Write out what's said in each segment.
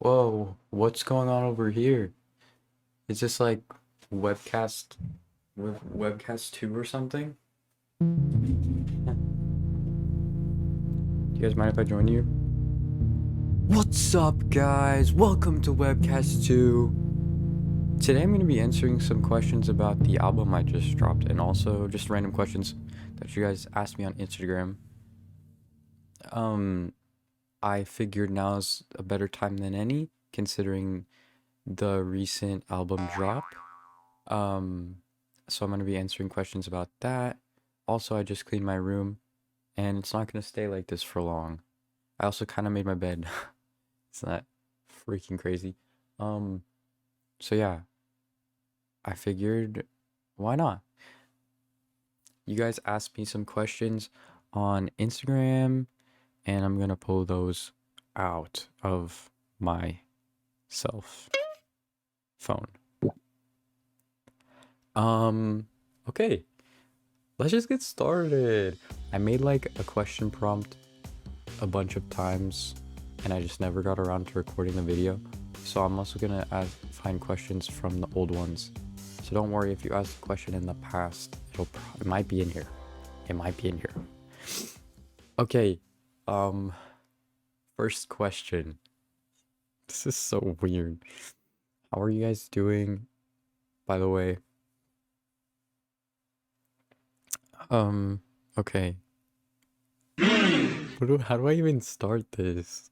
Whoa, what's going on over here? Is this like webcast webcast 2 or something? Do you guys mind if I join you? What's up, guys? Welcome to Webcast 2. Today I'm going to be answering some questions about the album I just dropped and also just random questions that you guys asked me on Instagram. I figured now's a better time than any considering the recent album drop. So I'm going to be answering questions about that. Also, I just cleaned my room and it's not going to stay like this for long. I also kind of made my bed. It's not freaking crazy. Um, so yeah, I figured why not? You guys asked me some questions on Instagram and I'm going to pull those out of my self phone. Okay. Let's just get started. I made like a question prompt a bunch of times and I just never got around to recording the video. So I'm also gonna find questions from the old ones. So don't worry if you asked a question in the past, it might be in here. It might be in here. Okay, first question. This is so weird. How are you guys doing, by the way? Okay. How do I even start this?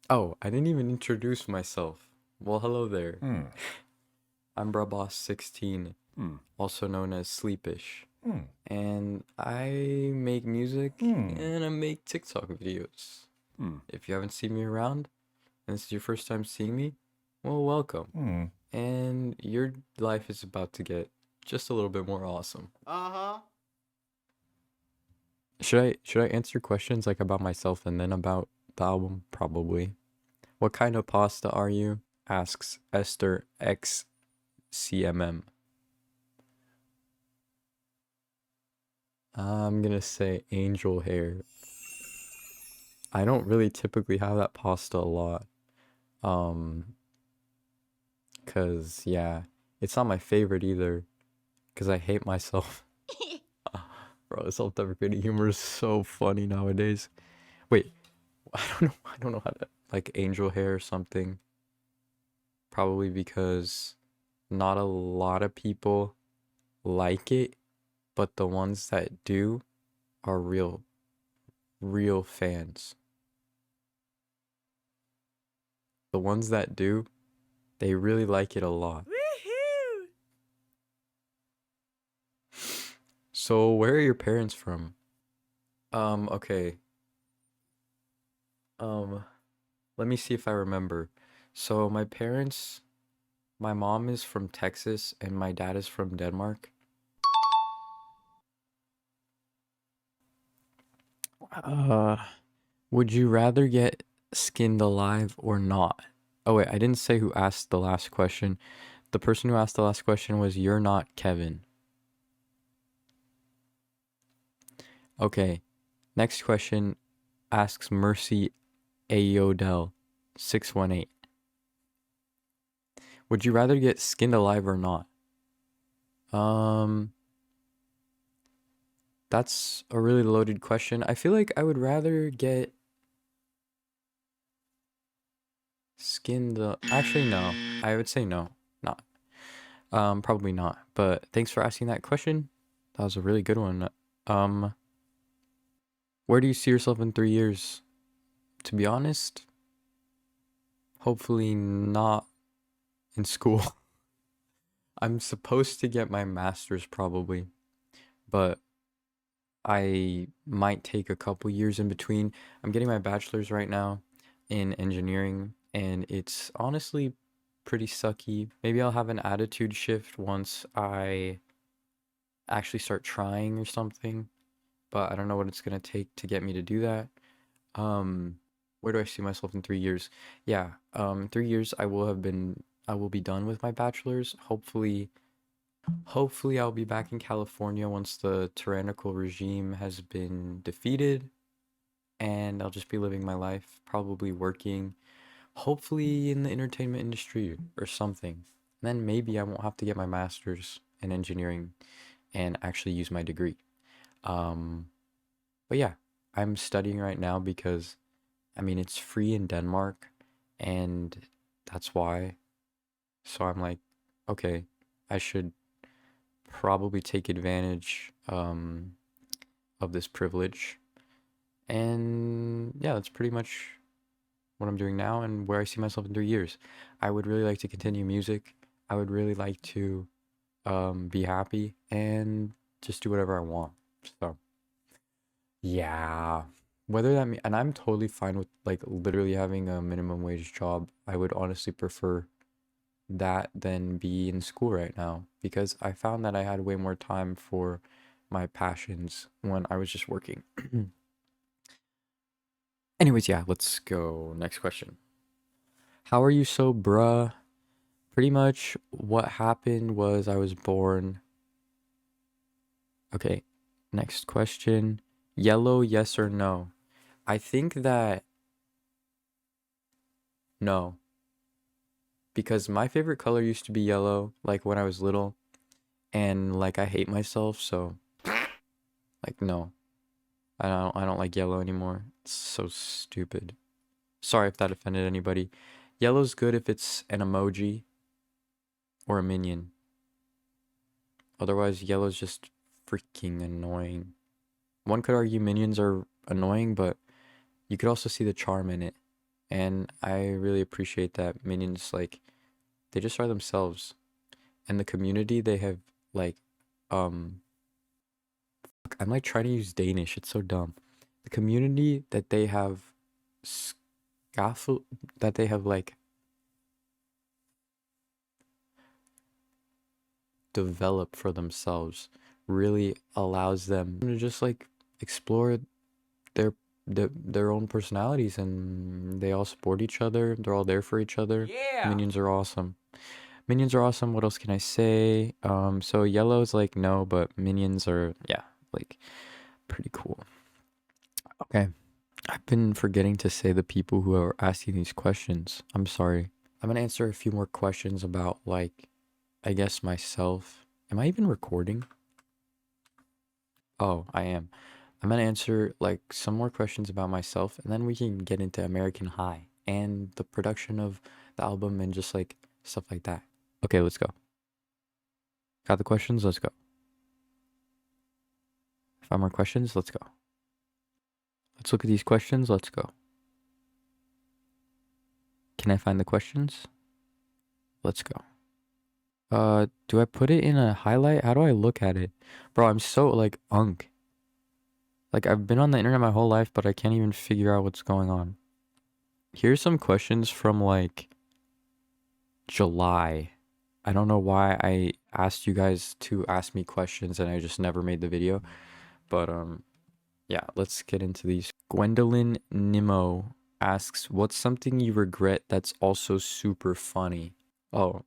Oh, I didn't even introduce myself. Well, hello there. I'm Braboss16, also known as Sleepish. And I make music and I make TikTok videos. If you haven't seen me around and this is your first time seeing me, well, welcome. And your life is about to get just a little bit more awesome. Should I answer questions like about myself and then about the album? Probably. What kind of pasta are you? Asks Esther XCMM. I'm gonna say angel hair. I don't really typically have that pasta a lot. Cause yeah, it's not my favorite either. Cause I hate myself. Bro, self-deprecating humor is so funny nowadays. Wait, I don't know how to like angel hair or something. Probably because not a lot of people like it, but the ones that do are real fans. The ones that do, they really like it a lot. Woohoo! So where are your parents from? Okay. Let me see if I remember. So my mom is from Texas and my dad is from Denmark. Uh, would you rather get skinned alive or not? Oh wait, I didn't say who asked the last question. The person who asked the last question was You're Not Kevin. Okay. Next question asks Mercy Ayodel 618. Would you rather get skinned alive or not? That's a really loaded question. I feel like I would rather get actually no. I would say no. Not. Probably not. But thanks for asking that question. That was a really good one. Um where do you see yourself in 3 years? To be honest, hopefully not in school. I'm supposed to get my master's probably, but I might take a couple years in between. I'm getting my bachelor's right now in engineering, and it's honestly pretty sucky. Maybe I'll have an attitude shift once I actually start trying or something, but I don't know what it's gonna take to get me to do that. Where do I see myself in 3 years? Yeah, 3 years I will be done with my bachelor's. Hopefully I'll be back in California once the tyrannical regime has been defeated and I'll just be living my life, probably working hopefully in the entertainment industry or something. Then maybe I won't have to get my master's in engineering and actually use my degree. Um, but yeah, I'm studying right now because I mean it's free in Denmark and that's why. So I'm like, okay, I should probably take advantage of this privilege. And yeah, that's pretty much what I'm doing now and where I see myself in 3 years. I would really like to continue music. I would really like to be happy and just do whatever I want. So yeah, whether that mean, and I'm totally fine with like literally having a minimum wage job. I would honestly prefer that than be in school right now because I found that I had way more time for my passions when I was just working. Anyways, yeah, let's go. Next question. How are you so bruh? Pretty much what happened was I was born. Okay, next question. Yellow, yes or no? I think that no, because my favorite color used to be yellow, like when I was little, and like I hate myself, so like no. I don't like yellow anymore. It's so stupid. Sorry if that offended anybody. Yellow's good if it's an emoji or a minion. Otherwise, yellow's just freaking annoying. One could argue minions are annoying, but you could also see the charm in it. And I really appreciate that minions, like, they just are themselves. And the community they have, like, um, I'm like trying to use Danish. It's so dumb. The community that they have, scaffold, that they have, like, developed for themselves really allows them to just, like, explore their their own personalities and they all support each other. They're all there for each other. Yeah. Minions are awesome. Minions are awesome. What else can I say? So yellow is like no, but minions are yeah, like pretty cool. Okay. I've been forgetting to say the people who are asking these questions. I'm sorry. I'm gonna answer a few more questions about like I guess myself. Am I even recording? Oh, I am. I'm gonna answer like some more questions about myself and then we can get into American High and the production of the album and just like stuff like that. Okay, let's go. Got the questions? Let's go. 5 more questions? Let's go. Let's look at these questions. Let's go. Can I find the questions? Let's go. Do I put it in a highlight? How do I look at it? Bro, I'm so like unk. Like I've been on the internet my whole life, but I can't even figure out what's going on. Here's some questions from like July. I don't know why I asked you guys to ask me questions and I just never made the video. But yeah, let's get into these. Gwendolyn Nimmo asks, what's something you regret that's also super funny? Oh,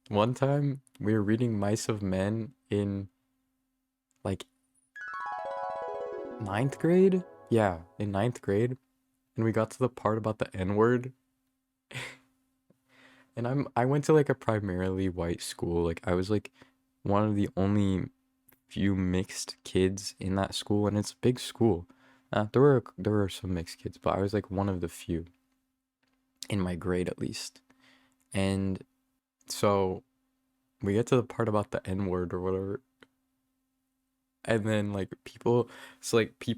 one time we were reading Mice of Men in like ninth grade? Yeah, in ninth grade. And we got to the part about the N-word. And I went to like a primarily white school. Like I was like one of the only few mixed kids in that school, and it's a big school. There were some mixed kids, but I was like one of the few in my grade at least. And so we get to the part about the N word or whatever, and then like people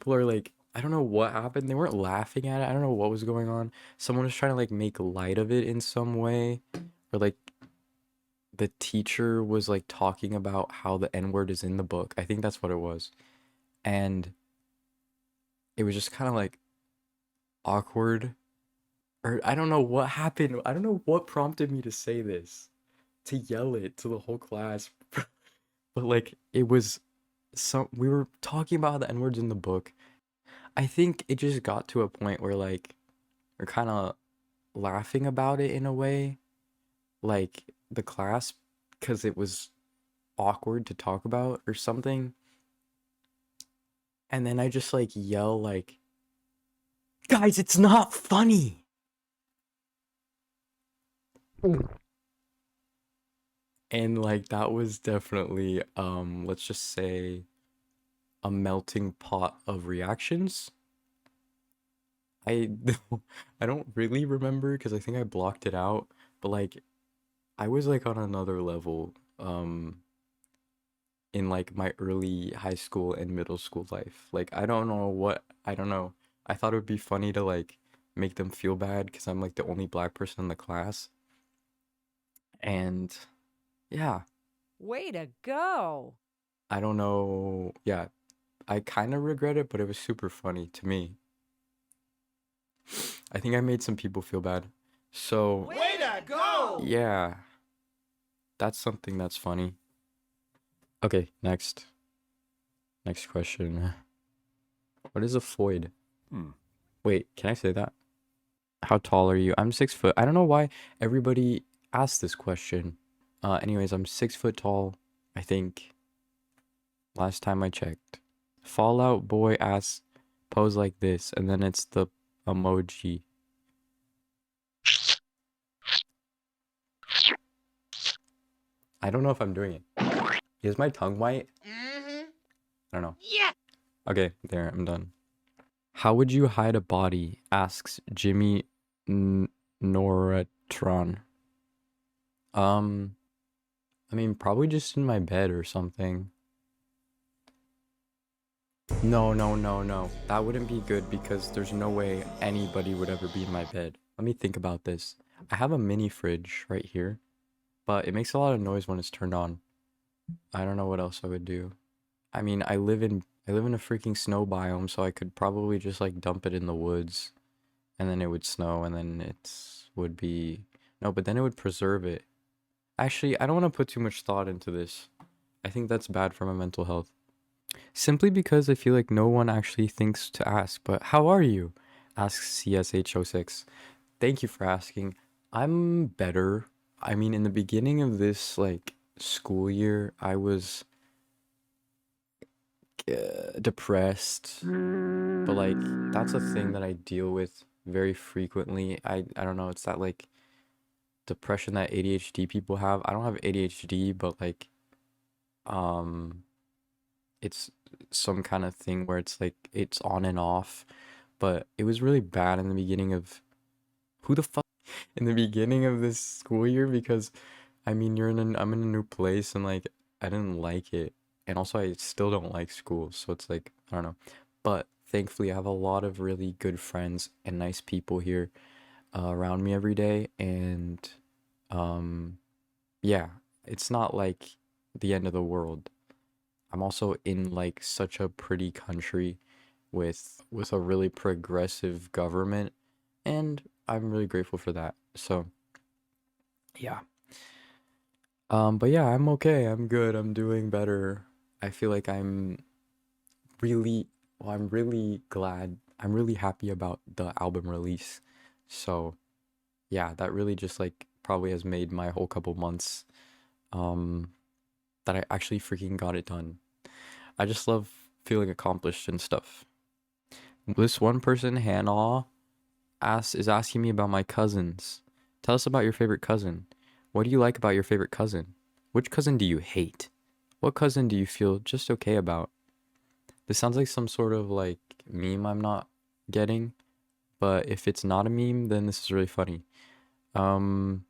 are like I don't know what happened. They weren't laughing at it. I don't know what was going on. Someone was trying to like make light of it in some way, or like the teacher was like talking about how the N word is in the book. I think that's what it was, and it was just kind of like awkward or I don't know what happened. I don't know what prompted me to say this, to yell it to the whole class. But like it was some we were talking about the N-words in the book. I think it just got to a point where like we're kind of laughing about it in a way, like the class because it was awkward to talk about or something. And then I just like yell like, "Guys, it's not funny." And like that was definitely let's just say a melting pot of reactions. I I don't really remember because I think I blocked it out, but like I was like on another level in like my early high school and middle school life. Like I don't know. I thought it would be funny to like make them feel bad because I'm like the only black person in the class. And yeah, Way to go. I don't know. Yeah, I kind of regret it, but it was super funny to me. I think I made some people feel bad. So, Way to go. yeah, that's something that's funny. Okay, next. Next question. What is a foid? Wait, can I say that? How tall are you? I'm 6 foot. I don't know why everybody asks this question. Anyways, I'm 6 foot tall, I think, last time I checked. Fallout Boy asks, pose like this, and then it's the emoji. I don't know if I'm doing it. Is my tongue white? I don't know. Yeah. Okay, there, I'm done. How would you hide a body? Asks Jimmy Noratron. I mean, probably just in my bed or something. No, no, no, no. That wouldn't be good because there's no way anybody would ever be in my bed. Let me think about this. I have a mini fridge right here, but it makes a lot of noise when it's turned on. I don't know what else I would do. I mean, I live in a freaking snow biome, so I could probably just like dump it in the woods and then it would snow and then it would be no, but then it would preserve it. Actually, I don't want to put too much thought into this. I think that's bad for my mental health. Simply because I feel like no one actually thinks to ask, but how are you? Asks CSH06. Thank you for asking. I'm better. I mean, in the beginning of this like school year, I was depressed, but like that's a thing that I deal with very frequently. I don't know, it's that like depression that ADHD people have. I don't have ADHD, but like um it's some kind of thing where it's like it's on and off. But it was really bad in the beginning of who the fuck in the beginning of this school year because I mean I'm in a new place and like I didn't like it. And also I still don't like school, so it's like I don't know. But thankfully I have a lot of really good friends and nice people here around me every day and um yeah, it's not like the end of the world. I'm also in like such a pretty country with a really progressive government and I'm really grateful for that. So, yeah. But yeah, I'm okay. I'm good. I'm doing better. I feel like really I'm really glad. I'm really happy about the album release. So, yeah, that really just like probably has made my whole couple months um that I actually freaking got it done. I just love feeling accomplished and stuff. This one person, Hannah, is asking me about my cousins. Tell us about your favorite cousin. What do you like about your favorite cousin? Which cousin do you hate? What cousin do you feel just okay about? This sounds like some sort of like meme I'm not getting, but if it's not a meme, then this is really funny. Um,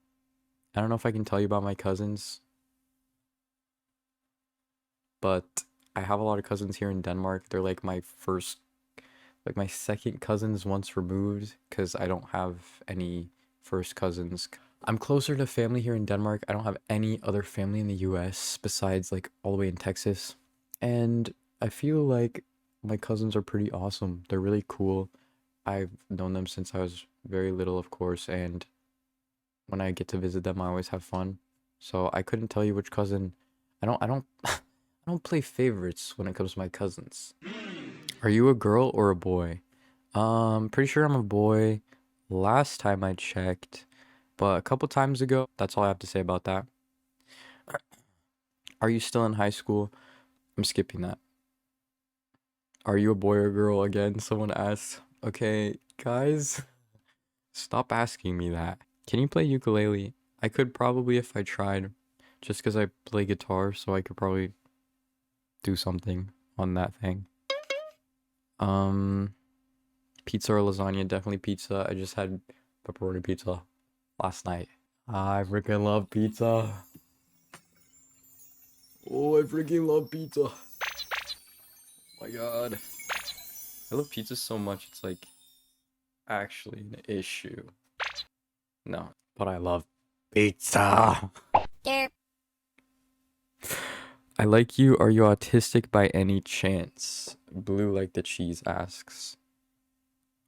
I don't know if I can tell you about my cousins, but I have a lot of cousins here in Denmark. They're like my second cousins once removed because I don't have any first cousins. I'm closer to family here in Denmark. I don't have any other family in the US besides like all the way in Texas. And I feel like my cousins are pretty awesome. They're really cool. I've known them since I was very little, of course, and when I get to visit them, I always have fun. So I couldn't tell you which cousin. I don't I don't play favorites when it comes to my cousins. Are you a girl or a boy? Pretty sure I'm a boy. Last time I checked, but a couple times ago, that's all I have to say about that. Are you still in high school? I'm skipping that. Are you a boy or girl again? Someone asks. Okay, guys, stop asking me that. Can you play ukulele? I could probably if I tried, just because I play guitar, so I could probably do something on that thing. Um, Pizza or lasagna? Definitely pizza. I just had pepperoni pizza last night. I freaking love pizza. Oh, I freaking love pizza. Oh my god. I love pizza so much, it's like actually an issue. No, but I love pizza. I like you. Are you autistic by any chance? Blue like the cheese asks.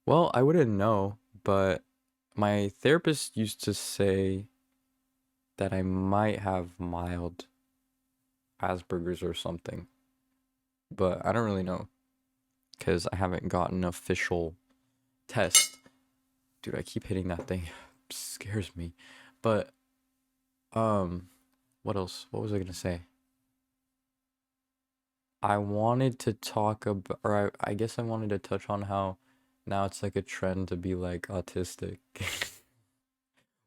Well, I wouldn't know, but my therapist used to say that I might have mild Asperger's or something, but I don't really know because I haven't gotten an official test. Dude, I keep hitting that thing. It scares me. But what else? What was I gonna say? I wanted to talk about, or I guess I wanted to touch on how now it's like a trend to be like autistic.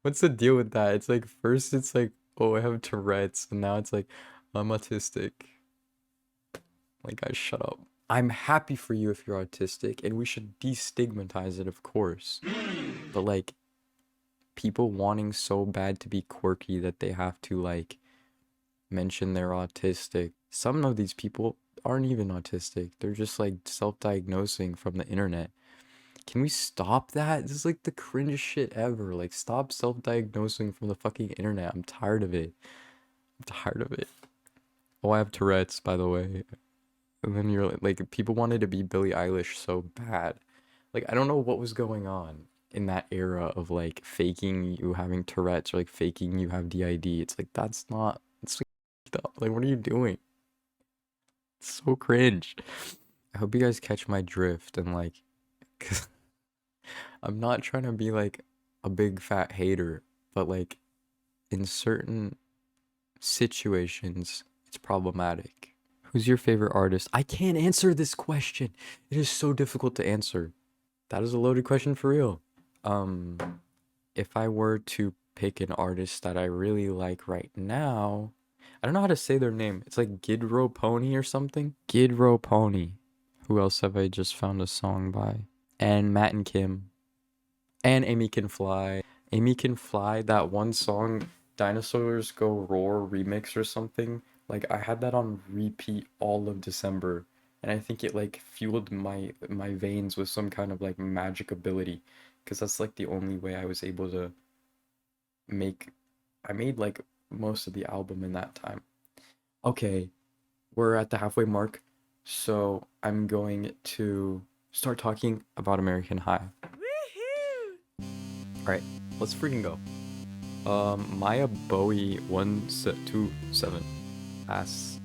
What's the deal with that? It's like first it's like, oh, I have Tourette's, and now it's like I'm autistic. Like, guys, shut up. I'm happy for you if you're autistic, and we should destigmatize it, of course. But like, people wanting so bad to be quirky that they have to like mention they're autistic. Some of these people aren't even autistic. They're just like self-diagnosing from the internet. Can we stop that? This is like the cringe shit ever. Like, stop self-diagnosing from the fucking internet. I'm tired of it. I'm tired of it. Oh, I have Tourette's, by the way. And then you're like, people wanted to be Billie Eilish so bad. Like, I don't know what was going on in that era of like faking you having Tourette's or like faking you have DID. It's like, that's not, it's like, up. Like, what are you doing? It's so cringe. I hope you guys catch my drift and like, 'cause I'm not trying to be like a big fat hater, but like in certain situations, it's problematic. Who's your favorite artist? I can't answer this question. It is so difficult to answer. That is a loaded question for real. Um, if I were to pick an artist that I really like right now, I don't know how to say their name. It's like Gidro Pony or something. Gidro Pony. Who else have I just found a song by? And Matt and Kim. And Amy Can Fly. Amy Can Fly, that one song, Dinosaurs Go Roar remix or something. Like, I had that on repeat all of December. And I think it like fueled my veins with some kind of like magic ability. Because that's like the only way I was able to make. I made like most of the album in that time. Okay, we're at the halfway mark. So I'm going to start talking about American High. Woohoo! Alright, let's freaking go. Maya Bowie 127 asks,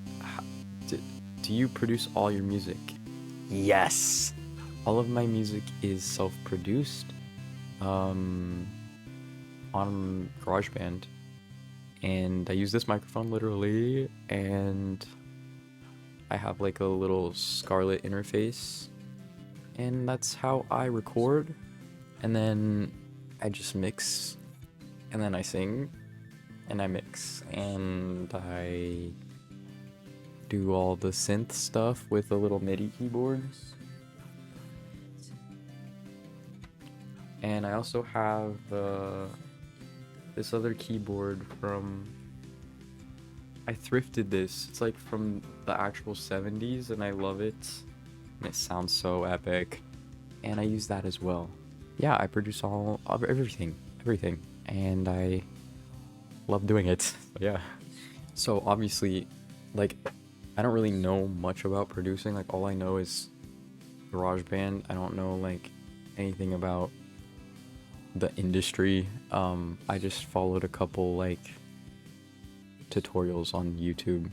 do you produce all your music? Yes! All of my music is self-produced, on GarageBand, and I use this microphone literally, and I have like a little Scarlett interface, and that's how I record, and then I just mix, and then I sing, and I mix, and I do all the synth stuff with a little MIDI keyboard. And I also have this other keyboard from, I thrifted this. It's like from the actual 70s, and I love it. And it sounds so epic. And I use that as well. Yeah, I produce all of everything, and I love doing it. Yeah. So obviously, like, I don't really know much about producing. Like, all I know is GarageBand. I don't know like anything about the industry. I just followed a couple like tutorials on YouTube.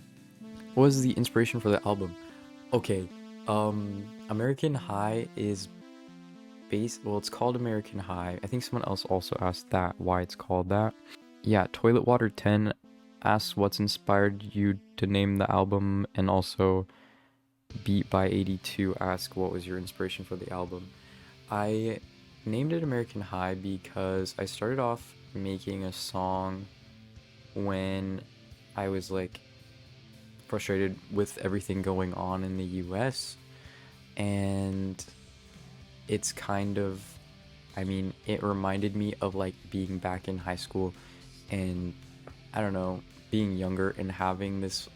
What was the inspiration for the album? Okay, American High is well, it's called American High. I think someone else also asked that, why it's called that. Yeah, Toilet Water 10 asks what's inspired you to name the album, and also Beat by 82 asks what was your inspiration for the album. I named it American High because I started off making a song when I was like frustrated with everything going on in the US, and it's kind of, I mean, it reminded me of like being back in high school and I don't know, being younger and having this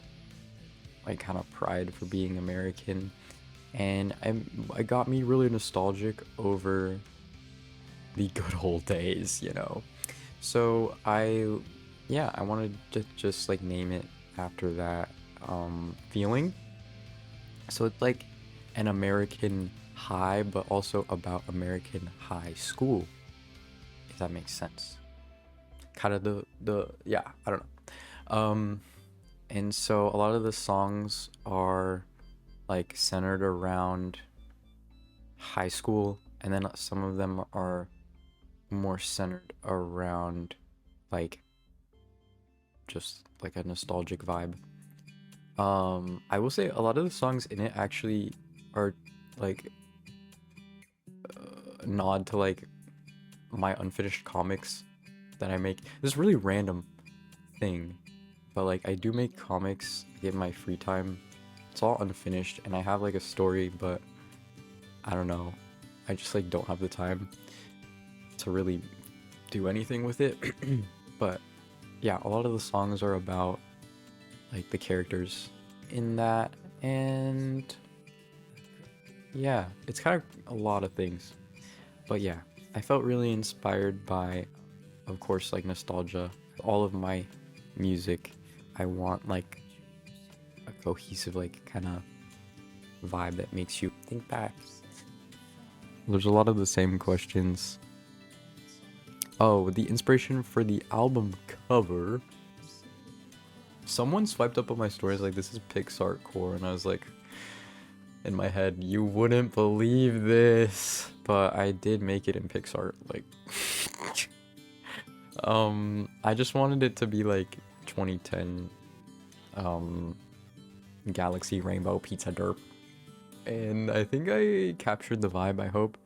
like kind of pride for being American, and it got me really nostalgic over the good old days, you know. So yeah, I wanted to just like name it after that feeling. So it's like an American high, but also about American high school, if that makes sense. Kind of the yeah, I don't know. And so a lot of the songs are like centered around high school, and then some of them are more centered around like just like a nostalgic vibe. I will say a lot of the songs in it actually are like a nod to like my unfinished comics that I make. This is really random thing, but like I do make comics in my free time. It's all unfinished and I have like a story, but I don't know. I just like don't have the time to really do anything with it. But yeah, a lot of the songs are about like the characters in that, and yeah, it's kind of a lot of things. But yeah, I felt really inspired by, of course, like nostalgia. All of my music, I want like a cohesive, like kind of vibe that makes you think back. There's a lot of the same questions. Oh, the inspiration for the album cover. Someone swiped up on my stories like, this is Pixar core, and I was like, in my head, you wouldn't believe this, but I did make it in Pixar. Like, I just wanted it to be like 2010, Galaxy Rainbow Pizza Derp, and I think I captured the vibe. I hope.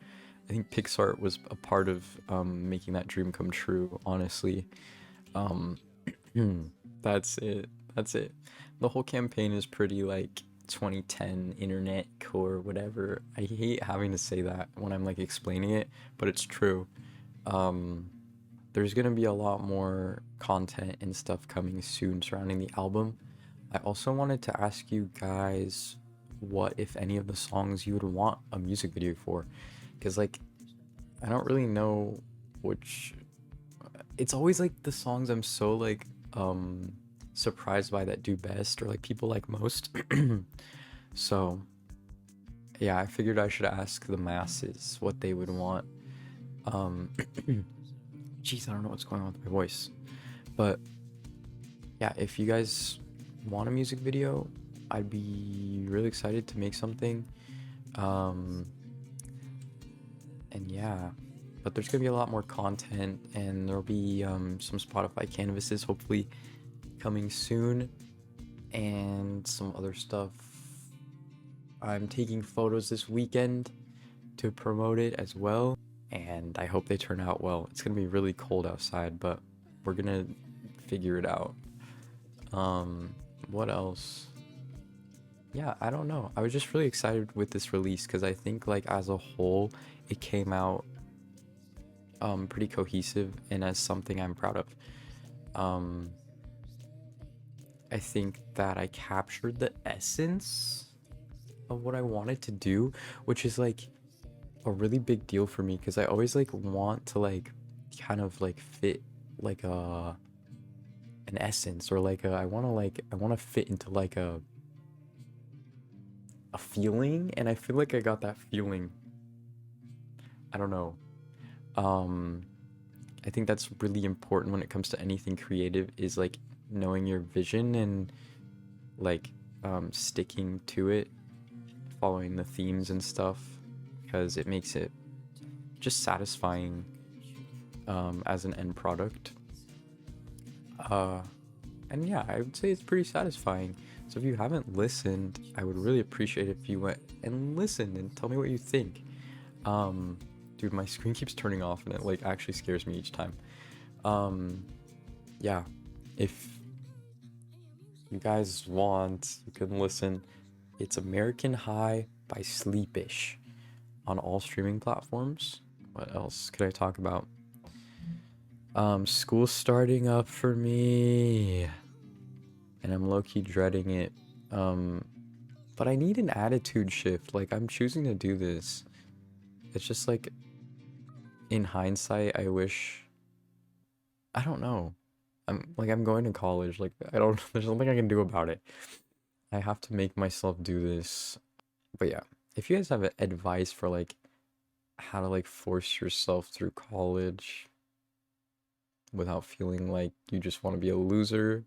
I think Pixar was a part of making that dream come true. Honestly, um, that's it. That's it. The whole campaign is pretty like 2010 internet core, whatever. I hate having to say that when I'm like explaining it, but it's true. Um, there's gonna be a lot more content and stuff coming soon surrounding the album. I also wanted to ask you guys what, if any, of the songs you would want a music video for, because like I don't really know which. It's always like the songs I'm so like surprised by that do best, or like people like most. So yeah, I figured I should ask the masses what they would want. Um, Jeez, I don't know what's going on with my voice, but yeah, if you guys want a music video, I'd be really excited to make something. Um, and yeah, but there's gonna be a lot more content, and there'll be some Spotify canvases hopefully coming soon, and some other stuff. I'm taking photos this weekend to promote it as well, and I hope they turn out well. It's gonna be really cold outside, but we're gonna figure it out. What else? Yeah, I don't know. I was just really excited with this release because I think like as a whole, it came out pretty cohesive and as something I'm proud of. Um, I think that I captured the essence of what I wanted to do, which is like a really big deal for me because I always like want to like kind of like fit like an essence, or like I want to fit into like a feeling, and I feel like I got that feeling. I don't know. Um I think that's really important when it comes to anything creative, is like knowing your vision and like sticking to it, following the themes and stuff, because it makes it just satisfying as an end product. Uh, and yeah, I would say it's pretty satisfying. So if you haven't listened, I would really appreciate if you went and listened and tell me what you think. Um, Dude, my screen keeps turning off and it like actually scares me each time. Yeah, if you guys want, you can listen. It's American High by Sleepish on all streaming platforms. What else could I talk about? School's starting up for me, and I'm low-key dreading it. But I need an attitude shift. Like, I'm choosing to do this. It's just like, in hindsight, I wish. I don't know. I'm going to college. Like, I don't. There's nothing I can do about it. I have to make myself do this. But yeah, if you guys have advice for like how to like force yourself through college without feeling like you just want to be a loser,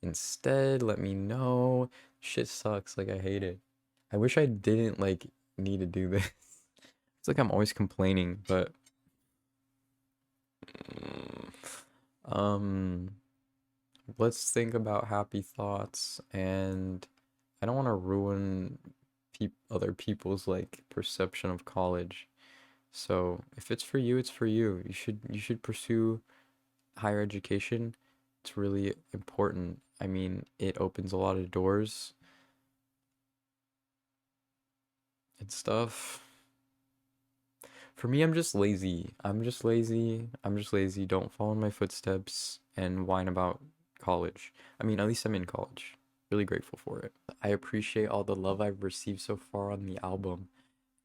instead, let me know. Shit sucks. Like, I hate it. I wish I didn't like need to do this. It's like I'm always complaining, but um let's think about happy thoughts, and I don't want to ruin other people's like perception of college. So if it's for you, it's for you. You should pursue higher education. It's really important. I mean, it opens a lot of doors and stuff. For me, I'm just lazy. I'm just lazy. I'm just lazy. Don't follow in my footsteps and whine about college. I mean, at least I'm in college. Really grateful for it. I appreciate all the love I've received so far on the album,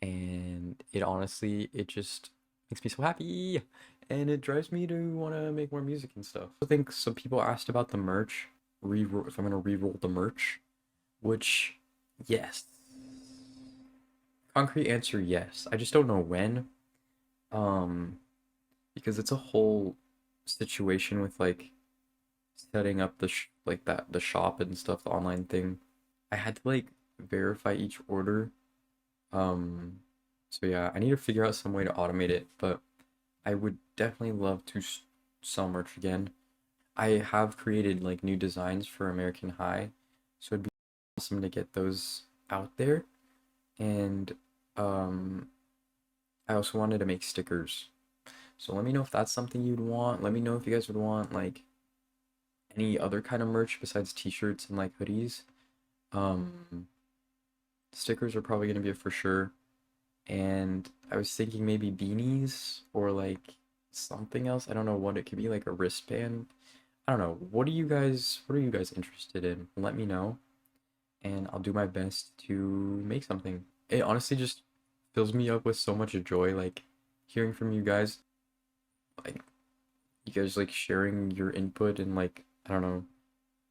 and it just makes me so happy, and it drives me to want to make more music and stuff. I think some people asked about the merch, if I'm gonna re-roll the merch, which, yes. Concrete answer, yes. I just don't know when. Um, because it's a whole situation with like setting up the shop and stuff, the online thing. I had to like verify each order. Um, so yeah, I need to figure out some way to automate it, but I would definitely love to sell merch again. I have created like new designs for American High, so it'd be awesome to get those out there. And um, I also wanted to make stickers. So let me know if that's something you'd want. Let me know if you guys would want like any other kind of merch besides t-shirts and like hoodies. Um, Stickers are probably gonna be a for sure. And I was thinking maybe beanies or like something else. I don't know what it could be, like a wristband. I don't know. What are you guys interested in? Let me know, and I'll do my best to make something. It honestly just fills me up with so much joy, like hearing from you guys, like you guys like sharing your input, and like I don't know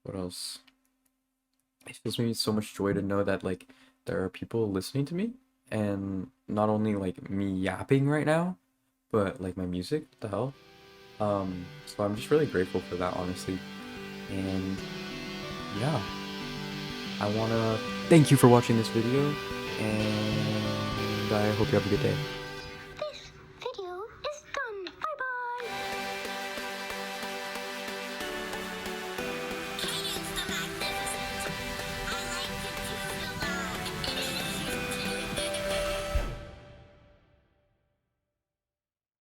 what else. It fills me with so much joy to know that like there are people listening to me, and not only like me yapping right now, but like my music. What the hell? So I'm just really grateful for that, honestly. And yeah, I wanna thank you for watching this video, and I hope you have a good day.